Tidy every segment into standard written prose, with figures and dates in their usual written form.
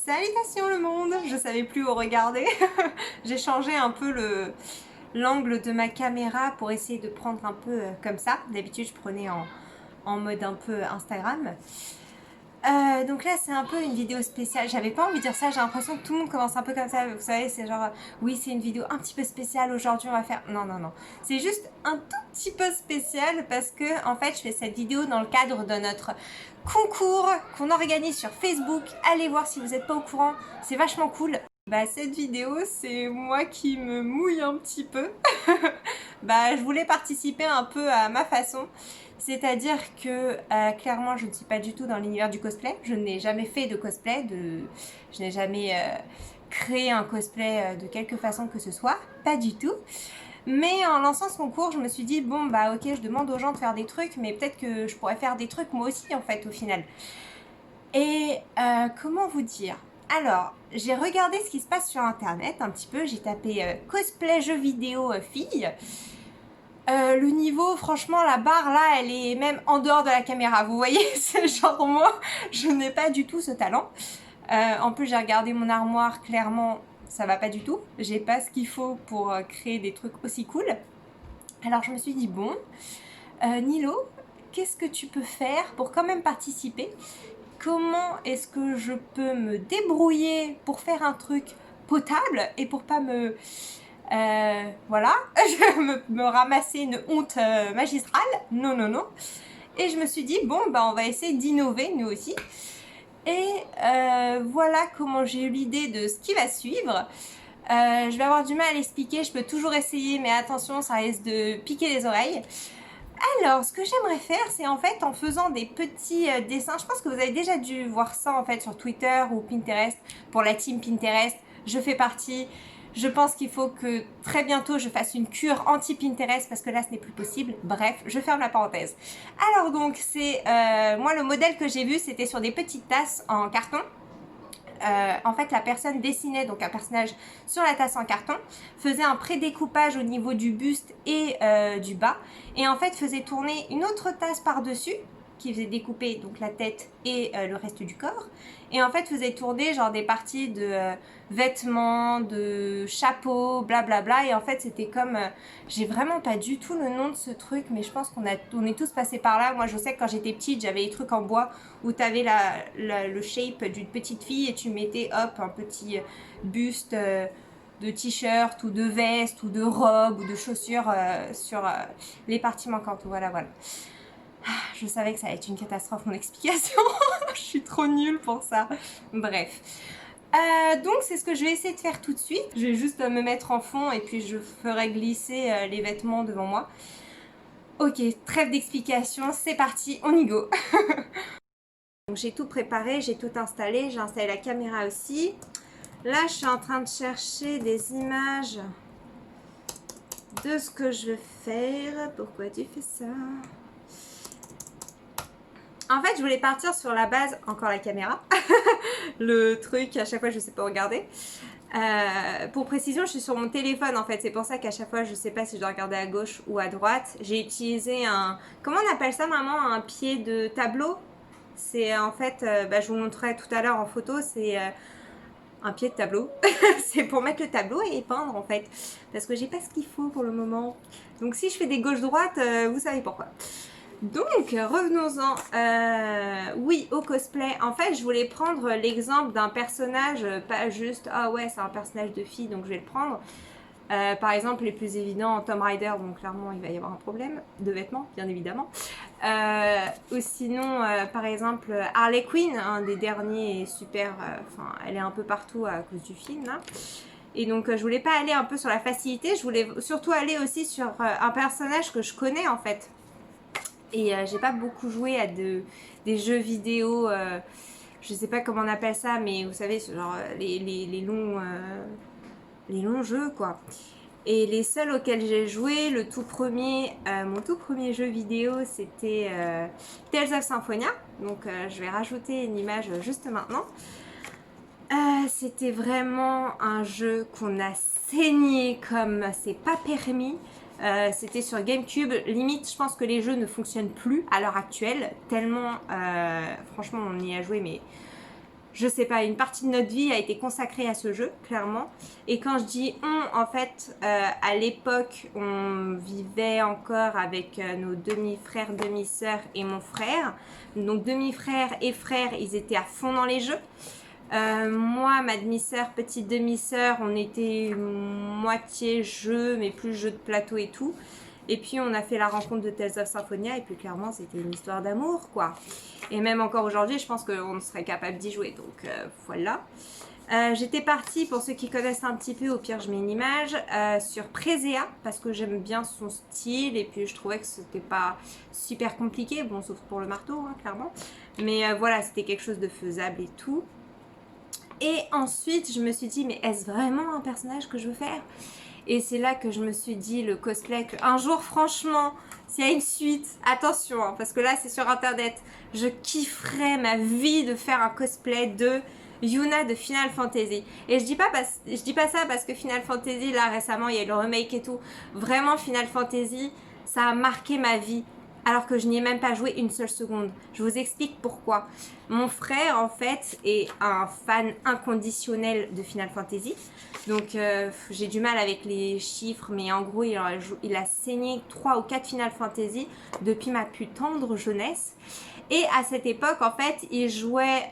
Salutations le monde! Je savais plus où regarder. J'ai changé un peu l'angle de ma caméra pour essayer de prendre un peu comme ça. D'habitude je prenais en mode un peu Instagram. Donc là c'est un peu une vidéo spéciale. J'avais pas envie de dire ça, j'ai l'impression que tout le monde commence un peu comme ça. Vous savez, c'est genre oui c'est une vidéo un petit peu spéciale aujourd'hui on va faire... Non non non, c'est juste un tout petit peu spécial parce que en fait je fais cette vidéo dans le cadre de notre concours qu'on organise sur Facebook. Allez voir si vous n'êtes pas au courant, c'est vachement cool. Bah cette vidéo c'est moi qui me mouille un petit peu. Bah je voulais participer un peu à ma façon. C'est-à-dire que clairement je ne suis pas du tout dans l'univers du cosplay. Je n'ai jamais fait de cosplay, je n'ai jamais créé un cosplay de quelque façon que ce soit, pas du tout. Mais en lançant ce concours, je me suis dit bon bah ok, je demande aux gens de faire des trucs, mais peut-être que je pourrais faire des trucs moi aussi en fait au final. Et comment vous dire? Alors, j'ai regardé ce qui se passe sur internet un petit peu, j'ai tapé cosplay jeux vidéo filles. Le niveau, franchement, la barre là, elle est même en dehors de la caméra. Vous voyez, c'est genre moi, je n'ai pas du tout ce talent. En plus, j'ai regardé mon armoire, clairement, ça va pas du tout. J'ai pas ce qu'il faut pour créer des trucs aussi cool. Alors, je me suis dit, bon, Nilo, qu'est-ce que tu peux faire pour quand même participer? Comment est-ce que je peux me débrouiller pour faire un truc potable et pour pas me... voilà, me ramasser une honte magistrale. Non, non, non. Et je me suis dit, bon, bah, on va essayer d'innover, nous aussi. Et voilà comment j'ai eu l'idée de ce qui va suivre. Je vais avoir du mal à l'expliquer, je peux toujours essayer, mais attention, ça risque de piquer les oreilles. Alors, ce que j'aimerais faire, c'est en fait en faisant des petits dessins. Je pense que vous avez déjà dû voir ça en fait sur Twitter ou Pinterest. Pour la team Pinterest, je fais partie. Je pense qu'il faut que très bientôt je fasse une cure anti-Pinterest parce que là ce n'est plus possible. Bref, je ferme la parenthèse. Alors donc, c'est moi le modèle que j'ai vu, c'était sur des petites tasses en carton. En fait la personne dessinait donc un personnage sur la tasse en carton, faisait un pré-découpage au niveau du buste et du bas, et en fait faisait tourner une autre tasse par-dessus qui faisait découper donc la tête et le reste du corps, et en fait faisait tourner genre des parties de vêtements, de chapeaux, blablabla, et en fait c'était comme, j'ai vraiment pas du tout le nom de ce truc, mais je pense qu'on est tous passés par là. Moi je sais que quand j'étais petite j'avais des trucs en bois où t'avais le shape d'une petite fille et tu mettais hop un petit buste de t-shirt ou de veste ou de robe ou de chaussures sur les parties manquantes. Voilà, voilà. Je savais que ça allait être une catastrophe mon explication. Je suis trop nulle pour ça. Bref. Donc c'est ce que je vais essayer de faire tout de suite. Je vais juste me mettre en fond et puis je ferai glisser les vêtements devant moi. Ok, trêve d'explication, c'est parti, on y go. Donc j'ai tout préparé, j'ai tout installé, j'ai installé la caméra aussi. Là je suis en train de chercher des images de ce que je veux faire. Pourquoi tu fais ça? En fait je voulais partir sur la base, encore la caméra, le truc à chaque fois je sais pas regarder. Pour précision je suis sur mon téléphone en fait, c'est pour ça qu'à chaque fois je sais pas si je dois regarder à gauche ou à droite. J'ai utilisé un, comment on appelle ça maman, un pied de tableau. C'est en fait, je vous montrerai tout à l'heure en photo, c'est un pied de tableau. C'est pour mettre le tableau et peindre en fait, parce que j'ai pas ce qu'il faut pour le moment. Donc si je fais des gauche-droite, vous savez pourquoi. Donc revenons-en, oui, au cosplay. En fait je voulais prendre l'exemple d'un personnage, pas juste ah ouais c'est un personnage de fille donc je vais le prendre. Par exemple, les plus évidents, Tomb Raider, donc clairement il va y avoir un problème de vêtements, bien évidemment. Ou sinon, par exemple, Harley Quinn, un des derniers, est super. Enfin, elle est un peu partout à cause du film là. Et donc, je voulais pas aller un peu sur la facilité, je voulais surtout aller aussi sur un personnage que je connais en fait. Et j'ai pas beaucoup joué à des jeux vidéo. Je sais pas comment on appelle ça, mais vous savez, genre les longs jeux quoi. Et les seuls auxquels j'ai joué, le tout premier, mon tout premier jeu vidéo, c'était Tales of Symphonia. Donc je vais rajouter une image juste maintenant. C'était vraiment un jeu qu'on a saigné comme c'est pas permis. C'était sur GameCube. Limite, je pense que les jeux ne fonctionnent plus à l'heure actuelle. Tellement, franchement, on y a joué, mais je sais pas, une partie de notre vie a été consacrée à ce jeu, clairement. Et quand je dis on, en fait, à l'époque, on vivait encore avec nos demi-frères, demi-sœurs et mon frère. Donc demi-frères et frères, ils étaient à fond dans les jeux. Moi, ma demi-sœur, petite demi-sœur, on était moitié jeu, mais plus jeu de plateau et tout. Et puis on a fait la rencontre de Tales of Symphonia et puis clairement c'était une histoire d'amour quoi. Et même encore aujourd'hui je pense qu'on serait capable d'y jouer donc voilà. J'étais partie, pour ceux qui connaissent un petit peu, au pire je mets une image, sur Presea parce que j'aime bien son style et puis je trouvais que c'était pas super compliqué, bon sauf pour le marteau hein, clairement. Mais voilà, c'était quelque chose de faisable et tout. Et ensuite je me suis dit mais est-ce vraiment un personnage que je veux faire ? Et c'est là que je me suis dit, le cosplay, qu'un jour, franchement, s'il y a une suite, attention, hein, parce que là, c'est sur Internet, je kifferais ma vie de faire un cosplay de Yuna de Final Fantasy. Et je dis pas ça parce que Final Fantasy, là, récemment, il y a eu le remake et tout. Vraiment, Final Fantasy, ça a marqué ma vie. Alors que je n'y ai même pas joué une seule seconde. Je vous explique pourquoi. Mon frère, en fait, est un fan inconditionnel de Final Fantasy. Donc, j'ai du mal avec les chiffres, mais en gros, il a saigné 3 ou 4 Final Fantasy depuis ma plus tendre jeunesse. Et à cette époque, en fait, il jouait...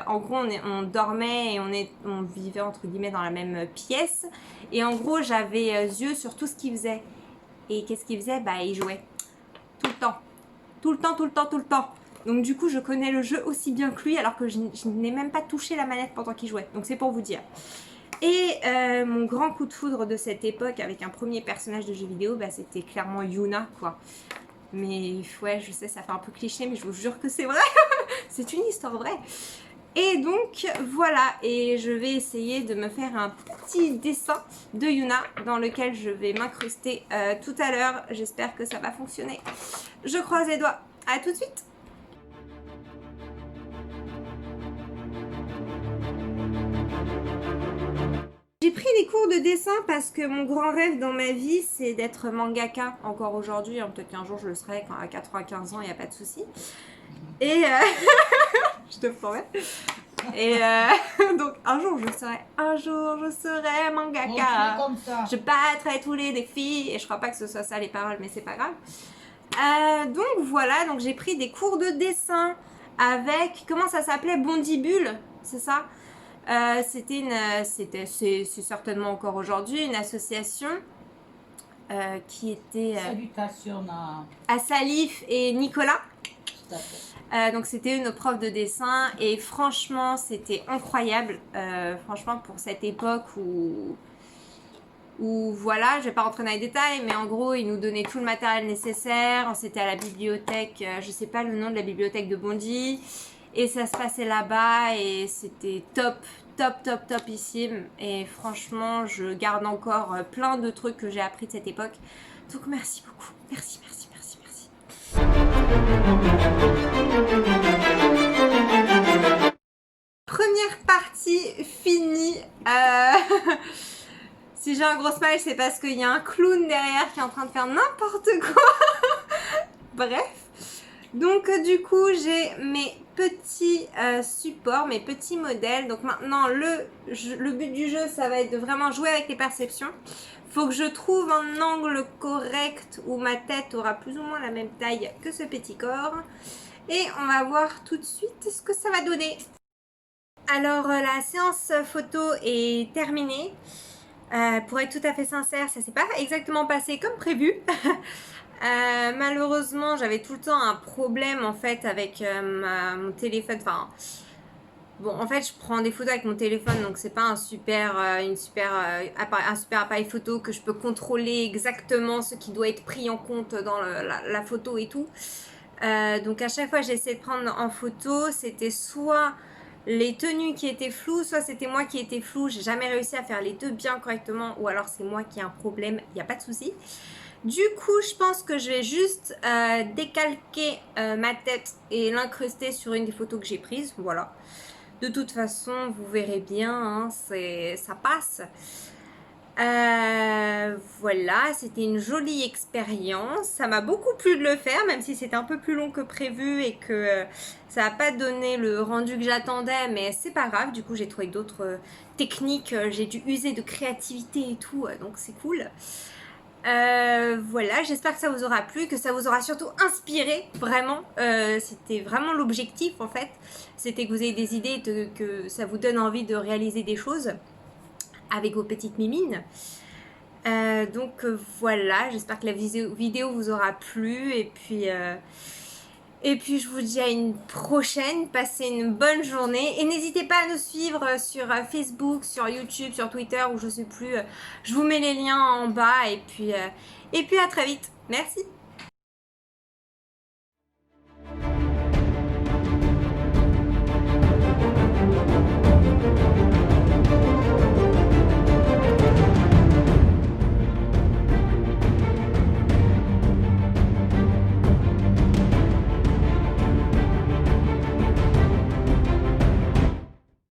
en gros, on dormait et on vivait, entre guillemets, dans la même pièce. Et en gros, j'avais yeux sur tout ce qu'il faisait. Et qu'est-ce qu'il faisait ? Bah, il jouait. Tout le temps. Tout le temps, tout le temps, tout le temps. Donc du coup, je connais le jeu aussi bien que lui, alors que je n'ai même pas touché la manette pendant qu'il jouait. Donc c'est pour vous dire. Et mon grand coup de foudre de cette époque, avec un premier personnage de jeu vidéo, bah, c'était clairement Yuna, quoi. Mais ouais, je sais, ça fait un peu cliché, mais je vous jure que c'est vrai. C'est une histoire vraie. Et donc voilà, et je vais essayer de me faire un petit dessin de Yuna dans lequel je vais m'incruster tout à l'heure. J'espère que ça va fonctionner. Je croise les doigts. À tout de suite. J'ai pris des cours de dessin parce que mon grand rêve dans ma vie, c'est d'être mangaka encore aujourd'hui. Hein, peut-être qu'un jour je le serai, quand à 95 ans, il n'y a pas de souci. Et je te promets. Et donc un jour je serai mangaka. Comme ça. Je battrai tous les défis. Et je crois pas que ce soit ça les paroles, mais c'est pas grave. Donc voilà, donc j'ai pris des cours de dessin avec, comment ça s'appelait, Bondibule, c'est ça. C'est certainement encore aujourd'hui une association qui était Salutations à Salif et Nicolas. Tout à fait. Donc c'était nos profs de dessin et franchement c'était incroyable. Franchement pour cette époque où voilà, je vais pas rentrer dans les détails, mais en gros ils nous donnaient tout le matériel nécessaire. C'était à la bibliothèque, je sais pas le nom de la bibliothèque de Bondy. Et ça se passait là-bas et c'était topissime. Et franchement, je garde encore plein de trucs que j'ai appris de cette époque. Donc merci beaucoup. Merci. Première partie finie. Si j'ai un gros smile, c'est parce qu'il y a un clown derrière qui est en train de faire n'importe quoi. Bref. Donc du coup j'ai mes petits supports, mes petits modèles. Donc maintenant le but du jeu ça va être de vraiment jouer avec les perceptions. Faut que je trouve un angle correct où ma tête aura plus ou moins la même taille que ce petit corps. Et on va voir tout de suite ce que ça va donner. Alors la séance photo est terminée. Pour être tout à fait sincère, ça s'est pas exactement passé comme prévu. Malheureusement, j'avais tout le temps un problème en fait avec mon téléphone. Enfin, bon, en fait, je prends des photos avec mon téléphone, donc c'est pas un super appareil photo que je peux contrôler exactement ce qui doit être pris en compte dans la photo et tout. Donc à chaque fois, j'essaie de prendre en photo, c'était soit les tenues qui étaient floues, soit c'était moi qui étais floue. J'ai jamais réussi à faire les deux bien correctement, ou alors c'est moi qui ai un problème, il n'y a pas de souci. Du coup, je pense que je vais juste décalquer ma tête et l'incruster sur une des photos que j'ai prises. Voilà. De toute façon, vous verrez bien, hein, ça passe. Voilà, c'était une jolie expérience. Ça m'a beaucoup plu de le faire, même si c'était un peu plus long que prévu et que ça n'a pas donné le rendu que j'attendais, mais c'est pas grave. Du coup, j'ai trouvé d'autres techniques. J'ai dû user de créativité et tout, donc c'est cool. Voilà, j'espère que ça vous aura plu, que ça vous aura surtout inspiré, vraiment. C'était vraiment l'objectif en fait. C'était que vous ayez des idées, que ça vous donne envie de réaliser des choses avec vos petites mimines. Donc voilà, j'espère que la vidéo vous aura plu et puis je vous dis à une prochaine, passez une bonne journée et n'hésitez pas à nous suivre sur Facebook, sur YouTube, sur Twitter ou je sais plus, je vous mets les liens en bas et puis à très vite. Merci.